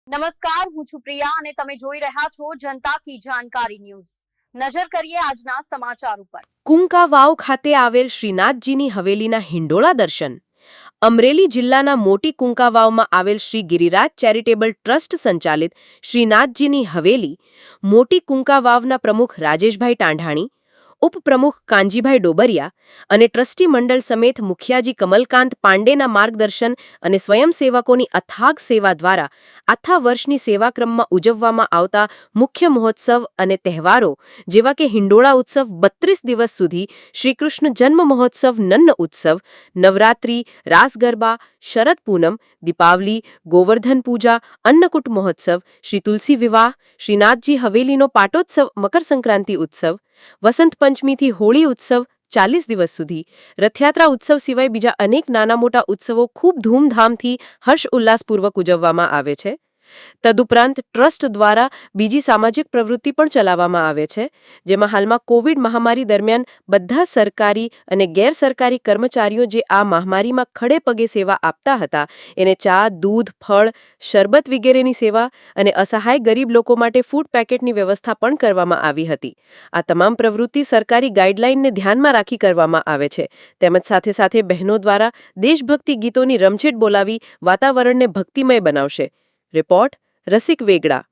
નમસ્કાર, હું છું પ્રિયા અને તમે જોઈ રહ્યા છો જનતા કી જાણકારી ન્યૂઝ. નજર કરીએ આજના સમાચાર ઉપર. કુંકા વાવ ખાતે આવેલ શ્રીનાથજીની હવેલીના હિંડોળા દર્શન. અમરેલી જિલ્લાના મોટી કુંકા વાવમાં આવેલ શ્રી ગિરિરાજ ચેરિટેબલ ટ્રસ્ટ સંચાલિત શ્રીનાથજીની હવેલી, મોટી કુંકા વાવના પ્રમુખ રાજેશભાઈ ટાંઢાણી, ઉપપ્રમુખ કાંજીભાઈ ડોબરિયા અને ટ્રસ્ટી મંડળ સમેત મુખિયાજી કમલકાંત પાંડેના માર્ગદર્શન અને સ્વયંસેવકોની અથાગ સેવા દ્વારા આખા વર્ષની સેવાક્રમમાં ઉજવવામાં આવતા મુખ્ય મહોત્સવ અને તહેવારો જેવા કે હિંડોળા ઉત્સવ 32 દિવસ સુધી, શ્રીકૃષ્ણ જન્મ મહોત્સવ નન્ન ઉત્સવ, નવરાત્રી, રાસ ગરબા, શરદ પૂનમ, દીપાવલી, ગોવર્ધન પૂજા, અન્નકૂટ મહોત્સવ, શ્રી તુલસી વિવાહ, શ્રીનાથજી હવેલીનો પાટોત્સવ મકર સંક્રાંતિ ઉત્સવ, વસંત પંચમીથી હોળી ઉત્સવ 40 દિવસ સુધી, રથયાત્રા ઉત્સવ સિવાય બીજા અનેક નાના મોટા ઉત્સવો ખૂબ ધૂમધામથી હર્ષ ઉલ્લાસપૂર્વક ઉજવવામાં આવે છે. તદુપરાંત ટ્રસ્ટ દ્વારા બીજી સામાજિક પ્રવૃત્તિ પણ ચલાવવામાં આવે છે, જેમાં હાલમાં કોવિડ મહામારી દરમિયાન બધા સરકારી અને ગેરસરકારી કર્મચારીઓ જે આ મહામારીમાં ખડે પગે સેવા આપતા હતા એને ચા, દૂધ, ફળ, શરબત વગેરેની સેવા અને અસહાય ગરીબ લોકો માટે ફૂડ પેકેટની વ્યવસ્થા પણ કરવામાં આવી હતી. આ તમામ પ્રવૃત્તિ સરકારી ગાઈડલાઈનને ધ્યાનમાં રાખી કરવામાં આવે છે, તેમજ સાથે સાથે બહેનો દ્વારા દેશભક્તિ ગીતોની રમઝટ બોલાવી વાતાવરણને ભક્તિમય બનાવશે. રિપોર્ટ રસિક વેગડા.